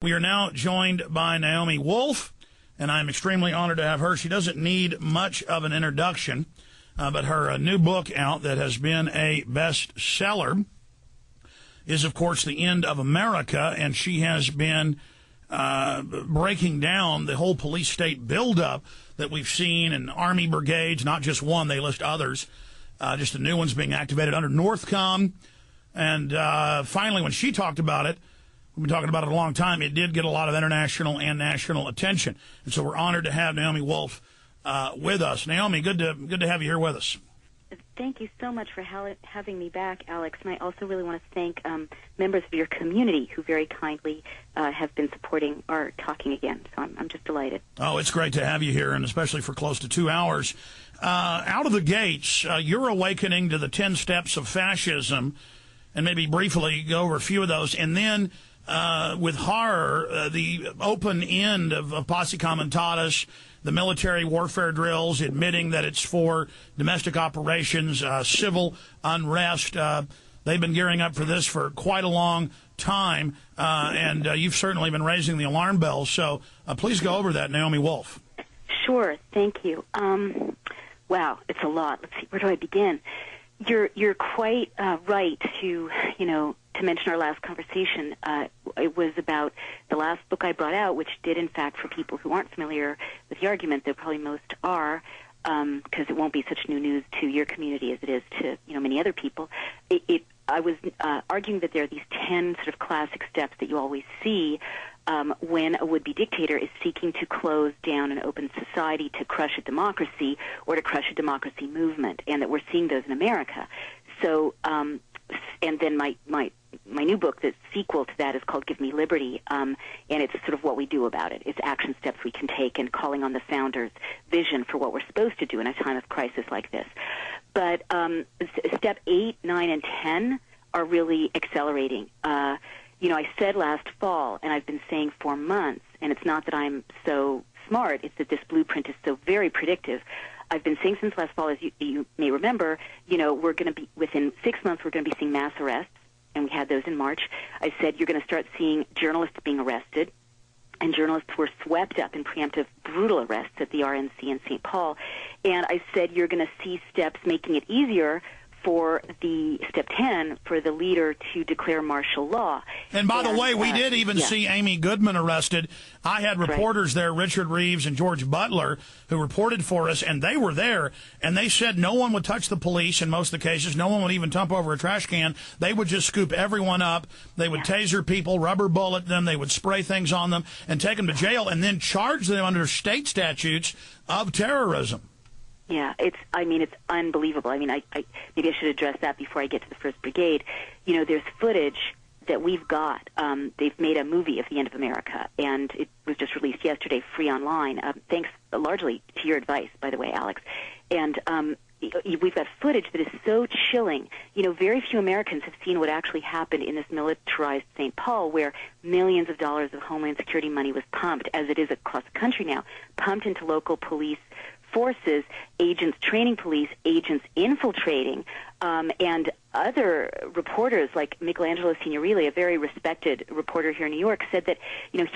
We are now joined by Naomi Wolf, and I'm extremely honored to have her. She doesn't need much of an introduction, but her new book out that has been a bestseller is, of course, The End of America, and she has been breaking down the whole police state buildup that we've seen in Army brigades, not just one, they list others, just the new ones being activated under Northcom. And finally, when she talked about it, we've been talking about it a long time, it did get a lot of international and national attention. And so we're honored to have Naomi Wolf with us. Naomi, good to have you here with us. Thank you so much for having me back, Alex. And I also really want to thank members of your community who very kindly have been supporting our talking again. So I'm just delighted. Oh, it's great to have you here, and especially for close to 2 hours. Out of the gates, you're awakening to the 10 steps of fascism, and maybe briefly go over a few of those. And then with horror, the open end of Posse Comitatus, the military warfare drills, admitting that it's for domestic operations, civil unrest. They've been gearing up for this for quite a long time, and you've certainly been raising the alarm bells. So please go over that, Naomi Wolf. Sure, thank you. Wow, it's a lot. Let's see, where do I begin? You're quite right to mention our last conversation. It was about the last book I brought out, which did, in fact, for people who aren't familiar with the argument, though probably most are, because it won't be such new news to your community as it is to many other people. I was arguing that there are these 10 sort of classic steps that you always see when a would-be dictator is seeking to close down an open society, to crush a democracy, or to crush a democracy movement, and that we're seeing those in America. So, and then my new book, the sequel to that, is called Give Me Liberty, and it's sort of what we do about it. It's action steps we can take and calling on the founders' vision for what we're supposed to do in a time of crisis like this. But step 8, 9, and 10 are really accelerating. I said last fall, and I've been saying for months, and it's not that I'm so smart, it's that this blueprint is so very predictive. I've been saying since last fall, as you may remember, we're going to be, within 6 months, we're going to be seeing mass arrests, and we had those in March. I said you're going to start seeing journalists being arrested, and journalists were swept up in preemptive, brutal arrests at the RNC in St. Paul. And I said you're going to see steps making it easier for the step 10 for the leader to declare martial law. And by the way, we did even see Amy Goodman arrested. I had reporters there, Richard Reeves and George Butler, who reported for us, and they were there, and they said no one would touch the police in most of the cases. No one would even dump over a trash can. They would just scoop everyone up. They would taser people, rubber bullet them. They would spray things on them and take them to jail and then charge them under state statutes of terrorism. Yeah, it's unbelievable. I mean, I maybe I should address that before I get to the 1st Brigade. There's footage that we've got. They've made a movie of The End of America, and it was just released yesterday, free online, thanks largely to your advice, by the way, Alex. And we've got footage that is so chilling. Very few Americans have seen what actually happened in this militarized St. Paul, where millions of dollars of Homeland Security money was pumped, as it is across the country now, pumped into local police forces, agents training police, agents infiltrating, and other reporters like Michelangelo Signorile, a very respected reporter here in New York, said that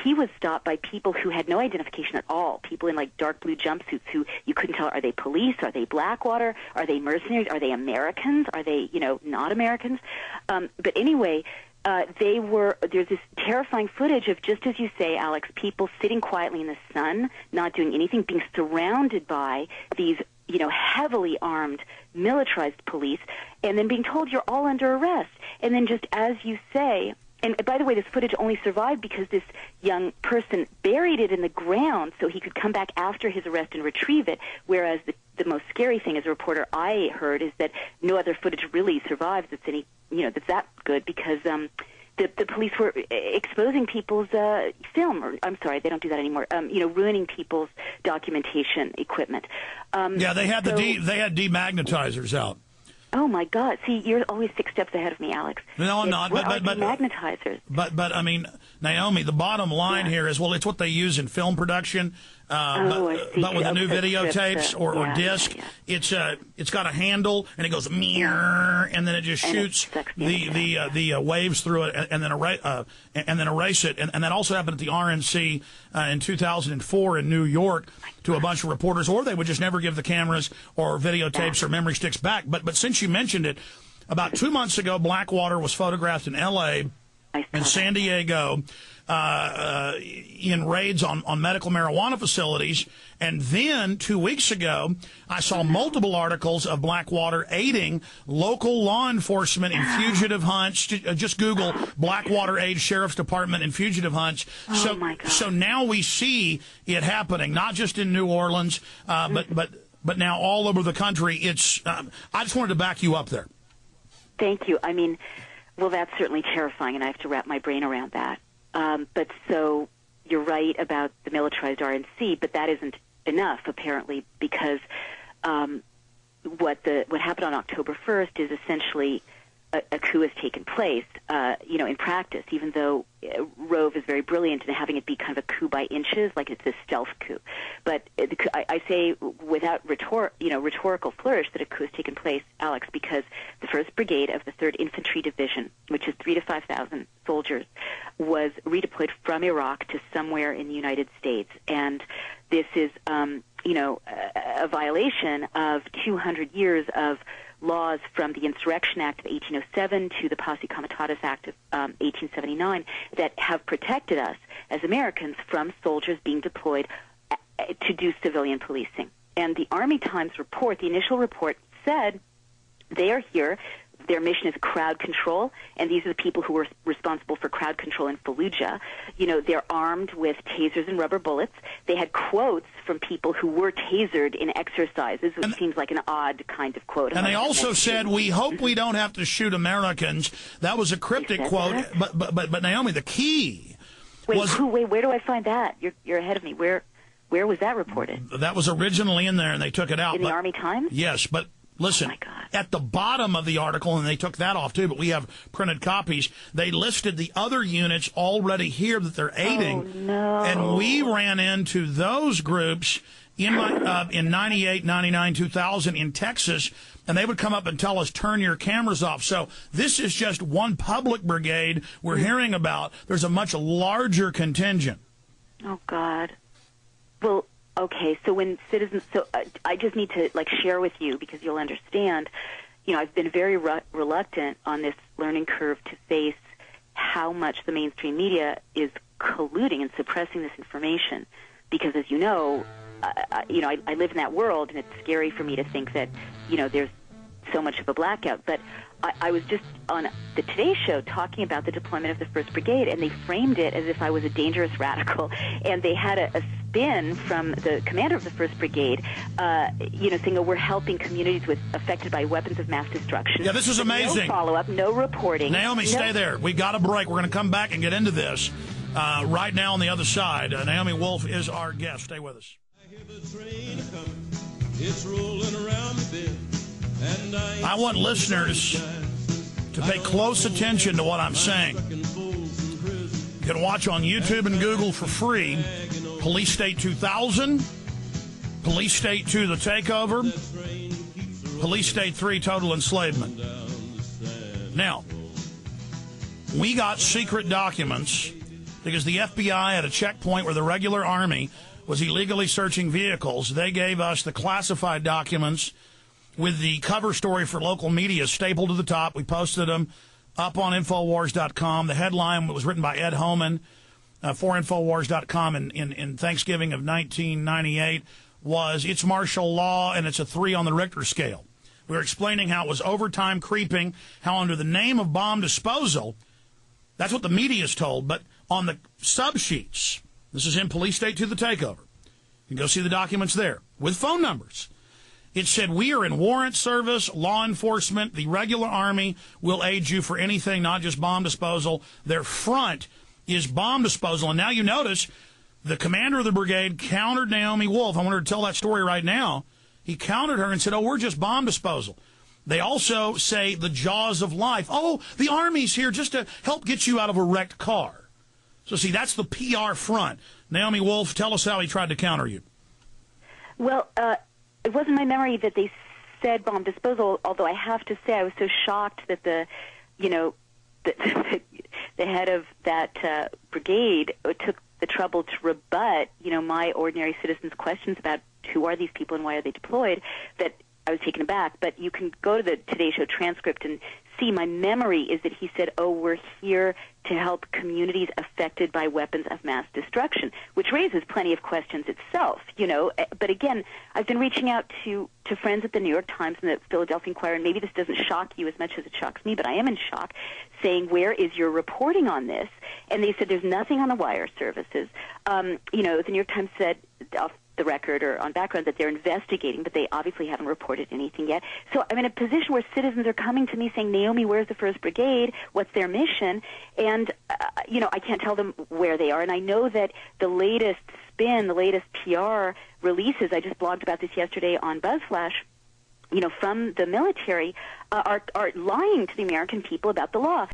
he was stopped by people who had no identification at all, people in like dark blue jumpsuits who you couldn't tell, are they police, are they Blackwater, are they mercenaries, are they Americans, are they not Americans? But anyway, there's this terrifying footage of, just as you say, Alex, people sitting quietly in the sun, not doing anything, being surrounded by these, heavily armed, militarized police, and then being told you're all under arrest. And then just as you say, and by the way, this footage only survived because this young person buried it in the ground so he could come back after his arrest and retrieve it, whereas the most scary thing as a reporter I heard is that no other footage really survives that's that's that good, because the police were exposing people's film, or I'm sorry, they don't do that anymore. Ruining people's documentation equipment. They had they had demagnetizers out. Oh my God! See, you're always 6 steps ahead of me, Alex. No, I'm not. But magnetizers. But I mean, Naomi, the bottom line here is, well, it's what they use in film production. but with the new videotapes or disc. Yeah. It's got a handle, and it goes meow, and then it just shoots the waves through it, and then erase it. And that also happened at the RNC in 2004 in New York to a bunch of reporters, or they would just never give the cameras or videotapes or memory sticks back. But since you mentioned it, about 2 months ago, Blackwater was photographed in L.A. and San Diego in raids on medical marijuana facilities. And then 2 weeks ago, I saw multiple articles of Blackwater aiding local law enforcement in fugitive hunts. Just Google Blackwater aid Sheriff's Department in fugitive hunts. Oh, my God. So now we see it happening, not just in New Orleans, but now all over the country. It's I just wanted to back you up there. Thank you. I mean, well, that's certainly terrifying, and I have to wrap my brain around that. But so you're right about the militarized RNC, but that isn't enough, apparently, because what happened on October 1st is essentially a coup has taken place, in practice, even though Rove is very brilliant in having it be kind of a coup by inches, like it's a stealth coup. But I say without rhetorical flourish that a coup has taken place, Alex, because the 1st Brigade of the 3rd Infantry Division, which is 3,000 to 5,000 soldiers, was redeployed from Iraq to somewhere in the United States. And this is, a violation of 200 years of laws from the Insurrection Act of 1807 to the Posse Comitatus Act of 1879 that have protected us as Americans from soldiers being deployed to do civilian policing. And the Army Times report, the initial report, said they are here. Their mission is crowd control, and these are the people who were responsible for crowd control in Fallujah. They're armed with tasers and rubber bullets. They had quotes from people who were tasered in exercises, which seems like an odd kind of quote. And they also said, "We hope we don't have to shoot Americans." That was a cryptic quote. But Naomi, the key was... Wait, where do I find that? You're ahead of me. Where was that reported? That was originally in there, and they took it out. In the Army Times? Yes, but... Listen, at the bottom of the article, and they took that off too, but we have printed copies, they listed the other units already here that they're aiding. Oh, no. And we ran into those groups in 98, 99, 2000 in Texas, and they would come up and tell us, turn your cameras off. So this is just one public brigade we're hearing about. There's a much larger contingent. Oh, God. Well... Okay, so when citizens, I just need to share with you because you'll understand. I've been very reluctant on this learning curve to face how much the mainstream media is colluding and suppressing this information. Because as you know, I live in that world, and it's scary for me to think that there's so much of a blackout. But I was just on the Today Show talking about the deployment of the 1st Brigade, and they framed it as if I was a dangerous radical. And they had a spin from the commander of the 1st Brigade, saying, we're helping communities affected by weapons of mass destruction. Yeah, this is amazing. No follow-up, no reporting. Naomi, stay there. We got a break. We're going to come back and get into this right now on the other side. Naomi Wolf is our guest. Stay with us. I hear the train coming. It's rolling around the bend. I want listeners to pay close attention to what I'm saying. You can watch on YouTube and Google for free Police State 2000, Police State 2, The Takeover, Police State 3, Total Enslavement. Now, we got secret documents because the FBI at a checkpoint where the regular Army was illegally searching vehicles. They gave us the classified documents with the cover story for local media stapled to the top. We posted them up on Infowars.com. The headline was written by Ed Homan for Infowars.com in Thanksgiving of 1998 was, it's martial law and it's a 3 on the Richter scale. We were explaining how it was overtime creeping, how under the name of bomb disposal, that's what the media is told, but on the sub-sheets, this is in Police State to the Takeover. You can go see the documents there with phone numbers. It said, we are in warrant service, law enforcement, the regular Army will aid you for anything, not just bomb disposal. Their front is bomb disposal. And now you notice the commander of the brigade countered Naomi Wolf. I want her to tell that story right now. He countered her and said, we're just bomb disposal. They also say the jaws of life. Oh, the Army's here just to help get you out of a wrecked car. So, see, that's the PR front. Naomi Wolf, tell us how he tried to counter you. Well, it wasn't my memory that they said bomb disposal, although I have to say I was so shocked that the head of that brigade took the trouble to rebut, my ordinary citizen's questions about who are these people and why are they deployed, that I was taken aback. But you can go to the Today Show transcript and see my memory is that he said, we're here to help communities affected by weapons of mass destruction, which raises plenty of questions itself, But again, I've been reaching out to friends at the New York Times and the Philadelphia Inquirer, and maybe this doesn't shock you as much as it shocks me, but I am in shock, saying, where is your reporting on this? And they said there's nothing on the wire services. The New York Times said off the record or on background that they're investigating, but they obviously haven't reported anything yet. So I'm in a position where citizens are coming to me saying, Naomi, where's the 1st Brigade? What's their mission? And, I can't tell them where they are. And I know that the latest spin, the latest PR releases, I just blogged about this yesterday on BuzzFlash, from the military, are lying to the American people about the law.